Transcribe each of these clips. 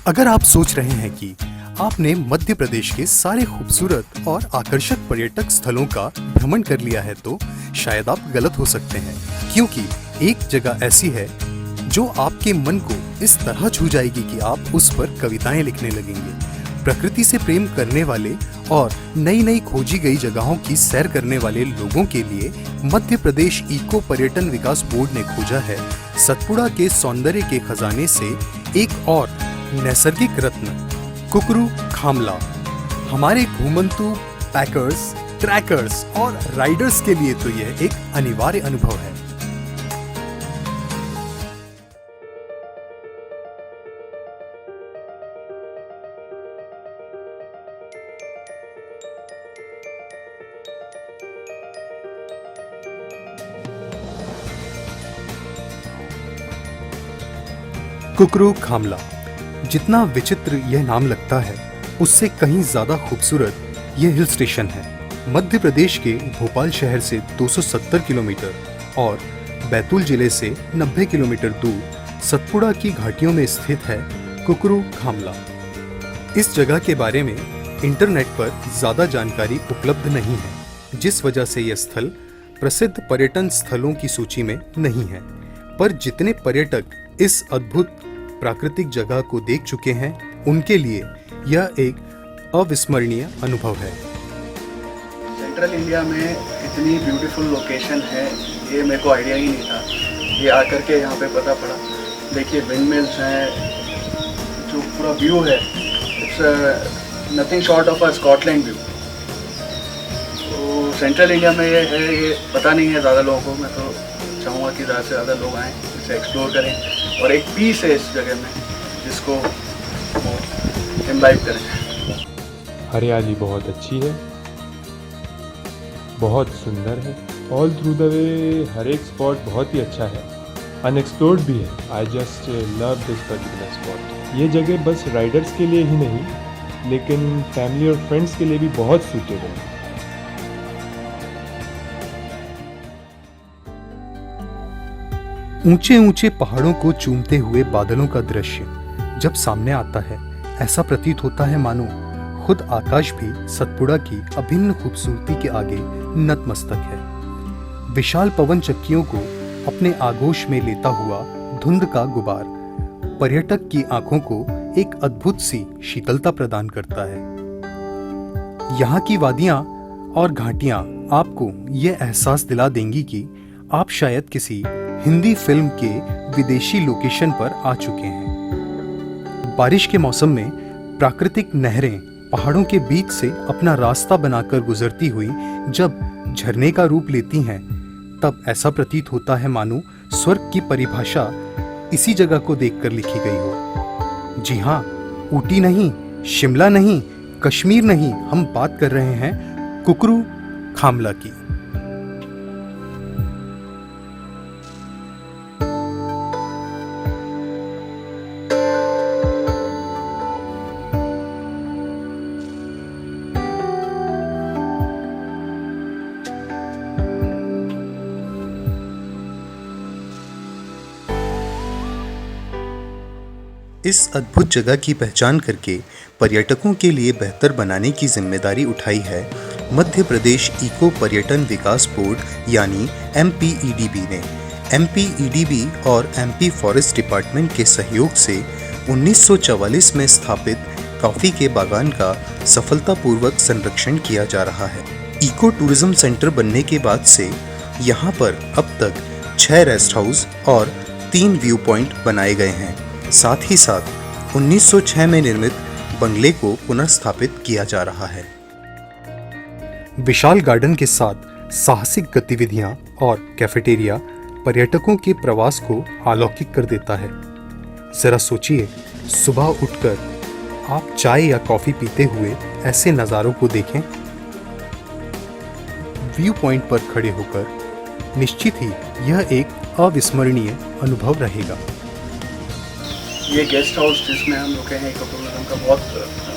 अगर आप सोच रहे हैं कि आपने मध्य प्रदेश के सारे खूबसूरत और आकर्षक पर्यटक स्थलों का भ्रमण कर लिया है तो शायद आप गलत हो सकते हैं, क्योंकि एक जगह ऐसी है जो आपके मन को इस तरह छू जाएगी कि आप उस पर कविताएं लिखने लगेंगे। प्रकृति से प्रेम करने वाले और नई नई खोजी गई जगहों की सैर करने वाले लोगों के लिए मध्य प्रदेश इको पर्यटन विकास बोर्ड ने खोजा है सतपुड़ा के सौंदर्य के खजाने से एक और नैसर्गिक रत्न, कुकरू खामला। हमारे घूमंतु पैकर्स, ट्रैकर्स और राइडर्स के लिए तो यह एक अनिवार्य अनुभव है। कुकरू खामला, जितना विचित्र यह नाम लगता है उससे कहीं ज्यादा खूबसूरत यह हिल स्टेशन है। मध्य प्रदेश के भोपाल शहर से 270 किलोमीटर और बैतूल जिले से 90 किलोमीटर दूर सतपुड़ा की घाटियों में स्थित है कुकरू खामला। इस जगह के बारे में इंटरनेट पर ज्यादा जानकारी उपलब्ध नहीं है, जिस वजह से यह स्थल प्रसिद्ध पर्यटन स्थलों की सूची में नहीं है। पर जितने पर्यटक इस अद्भुत प्राकृतिक जगह को देख चुके हैं उनके लिए यह एक अविस्मरणीय अनुभव है। सेंट्रल इंडिया में इतनी ब्यूटीफुल लोकेशन है ये मेरे को आइडिया ही नहीं था। ये आकर के यहाँ पे पता पड़ा। देखिए विंड मिल्स हैं, जो पूरा व्यू है it's nothing short of a Scotland view. तो सेंट्रल इंडिया में ये है, ये पता नहीं है ज़्यादा लोगों को। मैं तो चाहूँगा कि ज़्यादा से ज़्यादा लोग आएँ, इसे एक्सप्लोर करें और एक पीस है इस जगह में जिसको इम्बाइब करें। हरियाली बहुत अच्छी है, बहुत सुंदर है। ऑल थ्रू द वे हर एक स्पॉट बहुत ही अच्छा है, अनएक्सप्लोर्ड भी है। I just love this particular spot. ये जगह बस राइडर्स के लिए ही नहीं लेकिन फैमिली और फ्रेंड्स के लिए भी बहुत सूटेबल है। ऊंचे ऊंचे पहाड़ों को चूमते हुए बादलों का दृश्य जब सामने आता है, ऐसा प्रतीत होता है मानो खुद आकाश भी सतपुड़ा की अभिन्न खूबसूरती के आगे नतमस्तक है। विशाल पवन चक्कियों को अपने आगोश में लेता हुआ धुंध का गुबार पर्यटक की आंखों को एक अद्भुत सी शीतलता प्रदान करता है। यहाँ की वादियां और घाटियां आपको यह एहसास दिला देंगी कि आप शायद किसी हिंदी फिल्म के विदेशी लोकेशन पर आ चुके हैं। बारिश के मौसम में प्राकृतिक नहरें पहाड़ों के बीच से अपना रास्ता बनाकर गुजरती हुई जब झरने का रूप लेती हैं, तब ऐसा प्रतीत होता है मानो स्वर्ग की परिभाषा इसी जगह को देखकर लिखी गई हो। जी हाँ, ऊटी नहीं, शिमला नहीं, कश्मीर नहीं, हम बात कर रहे हैं कुकरू खामला की। इस अद्भुत जगह की पहचान करके पर्यटकों के लिए बेहतर बनाने की जिम्मेदारी उठाई है मध्य प्रदेश इको पर्यटन विकास बोर्ड यानी MPEDB ने। MPEDB और MP फॉरेस्ट डिपार्टमेंट के सहयोग से 1944 में स्थापित कॉफी के बागान का सफलतापूर्वक संरक्षण किया जा रहा है। इको टूरिज्म सेंटर बनने के बाद से यहाँ पर अब तक 6 रेस्ट हाउस और 3 व्यू पॉइंट बनाए गए हैं। साथ ही साथ 1906 में निर्मित बंगले को पुनर्स्थापित किया जा रहा है। विशाल गार्डन के साथ साहसिक गतिविधियां और कैफेटेरिया पर्यटकों के प्रवास को अलौकिक कर देता है। जरा सोचिए, सुबह उठकर आप चाय या कॉफी पीते हुए ऐसे नज़ारों को देखें। व्यू पॉइंट पर खड़े होकर निश्चित ही यह एक अविस्मरणीय अनुभव रहेगा। ये गेस्ट हाउस जिसमें हम रुके हैं इको टूरिज्म का बहुत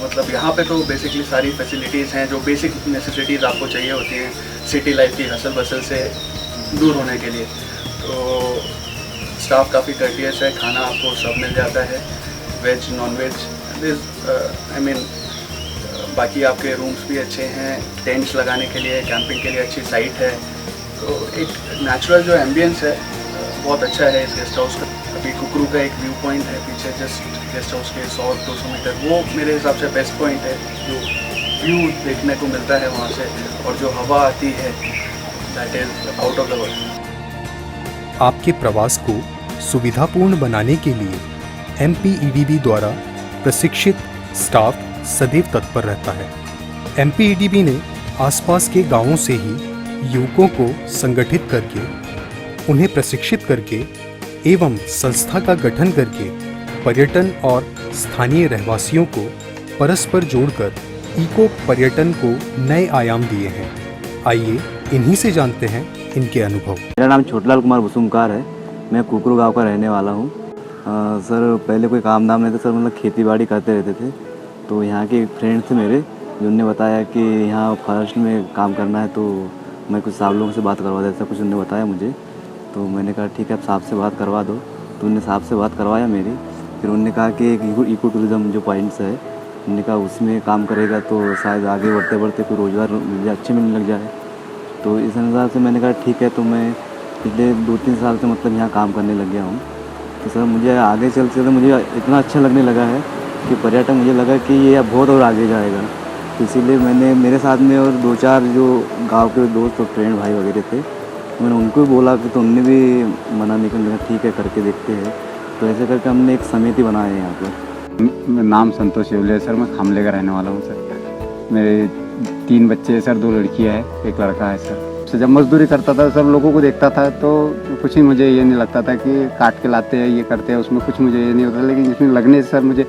मतलब यहाँ पे तो बेसिकली सारी फैसिलिटीज़ हैं जो बेसिक नेसेसिटीज़ आपको चाहिए होती हैं सिटी लाइफ की हसल बसल से दूर होने के लिए। तो स्टाफ काफ़ी कर्टियस है, खाना आपको सब मिल जाता है, veg non veg I mean बाकी आपके रूम्स भी अच्छे हैं, टेंट्स लगाने के लिए, कैंपिंग के लिए अच्छी साइट है। तो एक नेचुरल जो एम्बियंस है बहुत अच्छा है इस गेस्ट हाउस का। अभी कुकरू का एक व्यू पॉइंट है पीछे जस्ट गेस्ट हाउस के 100-200 मीटर, वो मेरे हिसाब से बेस्ट पॉइंट है जो व्यू देखने को मिलता है वहाँ से, और जो हवा आती है that is out of the world. आपके प्रवास को सुविधापूर्ण बनाने के लिए MPEDB द्वारा प्रशिक्षित स्टाफ सदैव तत्पर रहता है। MPEDB ने आसपास के गांवों से ही युवकों को संगठित करके, उन्हें प्रशिक्षित करके एवं संस्था का गठन करके पर्यटन और स्थानीय रहवासियों को परस्पर जोड़कर इको पर्यटन को नए आयाम दिए हैं। आइए इन्हीं से जानते हैं इनके अनुभव। मेरा नाम छोटलाल कुमार बुसुमकार है। मैं कुकरू गांव का रहने वाला हूँ। सर पहले कोई काम धाम नहीं था सर, मतलब खेती बाड़ी करते रहते थे। तो यहाँ के फ्रेंड थे मेरे, जिनने बताया कि यहाँ फॉरेस्ट में काम करना है, तो मैं कुछ साहब लोगों से बात करवा देता, कुछ उन्होंने बताया मुझे। तो मैंने कहा ठीक है आप साहब से बात करवा दो। तो उन्होंने साहब से बात करवाया मेरी। फिर उन्होंने कहा कि एक इको टूरिज़्म जो पॉइंट्स है, उन्होंने कहा उसमें काम करेगा तो शायद आगे बढ़ते बढ़ते कोई रोज़गार मुझे अच्छे मिलने लग जाए। तो इस अनुसार से मैंने कहा ठीक है। तो मैं पिछले 2-3 साल से मतलब यहाँ काम करने लग गया हूँ। तो सर मुझे आगे चलते मुझे इतना अच्छा लगने लगा है कि पर्यटन, मुझे लगा कि ये अब बहुत और आगे जाएगा। तो इसीलिए मैंने मेरे साथ में और 2-4 जो गांव के दोस्त और फ्रेंड भाई वगैरह थे, मैंने उनको भी बोला कि तो उनने भी मना नहीं किया, ठीक है करके देखते हैं। तो ऐसे करके हमने एक समिति बनाई है यहाँ पर। मेरा नाम संतोष शिवले है सर, मैं खामले का रहने वाला हूँ सर। मेरे 3 बच्चे हैं सर, 2 लड़कियाँ हैं, 1 लड़का है सर। जब मजदूरी करता था सब लोगों को देखता था तो कुछ ही मुझे ये नहीं लगता था कि काट के लाते हैं ये करते हैं, उसमें कुछ मुझे ये नहीं होता। लेकिन इसमें लगने से सर मुझे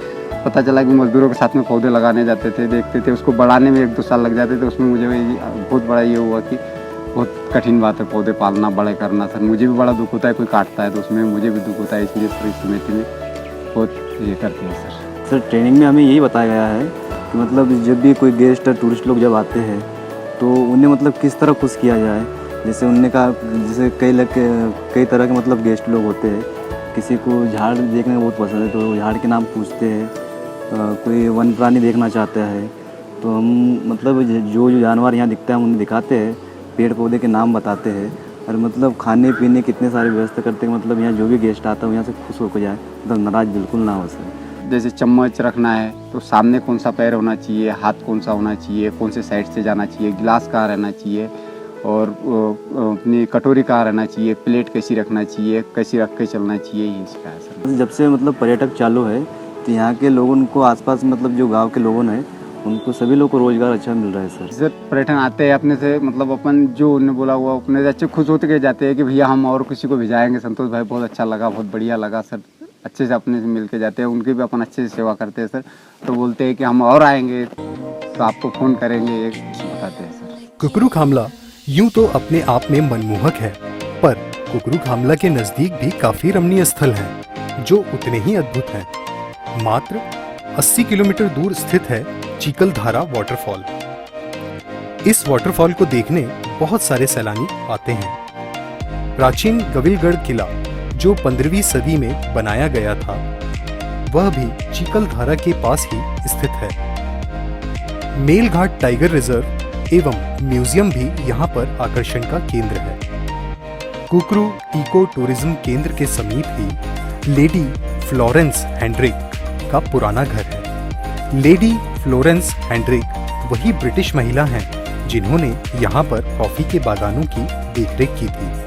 पता चला कि मजदूरों के साथ में पौधे लगाने जाते थे, देखते थे, उसको बढ़ाने में 1-2 साल लग जाते थे। उसमें मुझे बहुत बड़ा ये हुआ कि बहुत कठिन बात है पौधे पालना, बड़े करना। सर मुझे भी बड़ा दुख होता है, कोई काटता है तो उसमें मुझे भी दुख होता है। इसलिए सर इस समिति में बहुत ये करते हैं सर। ट्रेनिंग में हमें यही बताया गया है कि मतलब जब भी कोई गेस्ट और टूरिस्ट लोग जब आते हैं तो उन्हें मतलब किस तरह खुश किया जाए। जैसे उनने कहा, जैसे कई तरह के मतलब गेस्ट लोग होते हैं। किसी को झाड़ देखने में बहुत पसंद है तो झाड़ के नाम पूछते हैं, कोई वन प्राणी देखना चाहता है तो हम मतलब जो जानवर यहाँ दिखता है हम उन्हें दिखाते हैं, पेड़ पौधे के नाम बताते हैं, और मतलब खाने पीने कितने सारे व्यवस्था करते हैं, मतलब यहाँ जो भी गेस्ट आता है यहाँ से खुश होकर जाए, मतलब नाराज़ बिल्कुल ना हो सर। जैसे चम्मच रखना है तो सामने कौन सा पैर होना चाहिए, हाथ कौन सा होना चाहिए, कौन से साइड से जाना चाहिए, गिलास कहाँ रहना चाहिए, और अपनी कटोरी कहाँ रहना चाहिए, प्लेट कैसी रखना चाहिए, कैसी रख के चलना चाहिए, ये सिखाया सर। जब से मतलब पर्यटक चालू है तो यहाँ के लोगों को आसपास मतलब जो गांव के लोगों हैं उनको सभी लोग को रोज़गार अच्छा मिल रहा है सर। जैसे पर्यटन आते हैं अपने से, मतलब अपन जो उन्होंने बोला हुआ अपने से अच्छे खुश होते के जाते हैं कि भैया हम और किसी को भेजाएंगे। संतोष भाई बहुत अच्छा लगा, बहुत बढ़िया लगा सर, अच्छे से अपने से मिल के जाते हैं, उनकी भी अपन अच्छे से सेवा करते हैं सर। तो बोलते हैं कि हम और आएंगे तो आपको फ़ोन करेंगे, ये बताते हैं सर। कुकरू खामला यूं तो अपने आप में मनमोहक है, पर कुकरू खामला के नजदीक भी काफी रमणीय स्थल हैं, जो उतने ही अद्भुत हैं। मात्र 80 किलोमीटर दूर स्थित है चीकलधारा वाटरफॉल। इस वाटरफॉल को देखने बहुत सारे सैलानी आते हैं। प्राचीन गविलगढ़ किला जो 15वीं सदी में बनाया गया था, वह भी चीकलधारा के पास ही स्थित है। मेलघाट टाइगर रिजर्व एवं म्यूजियम भी यहाँ पर आकर्षण का केंद्र है। कुकरू इको टूरिज्म केंद्र के समीप ही लेडी फ्लोरेंस हेंड्रिक का पुराना घर है। लेडी फ्लोरेंस हेंड्रिक वही ब्रिटिश महिला हैं जिन्होंने यहाँ पर कॉफी के बागानों की देखरेख की थी।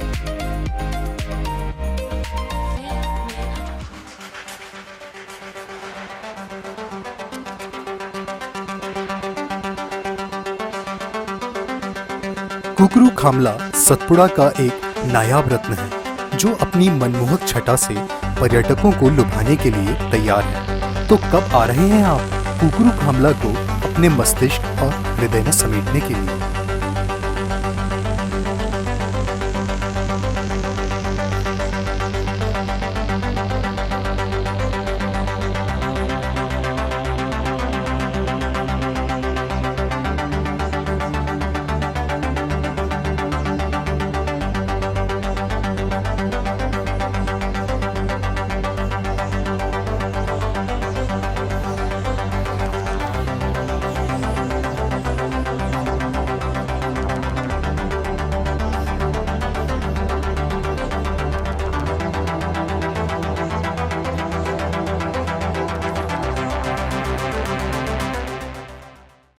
कुकरू खामला सतपुड़ा का एक नायाब रत्न है जो अपनी मनमोहक छटा से पर्यटकों को लुभाने के लिए तैयार है। तो कब आ रहे हैं आप कुकरू खामला को अपने मस्तिष्क और हृदय में समेटने के लिए?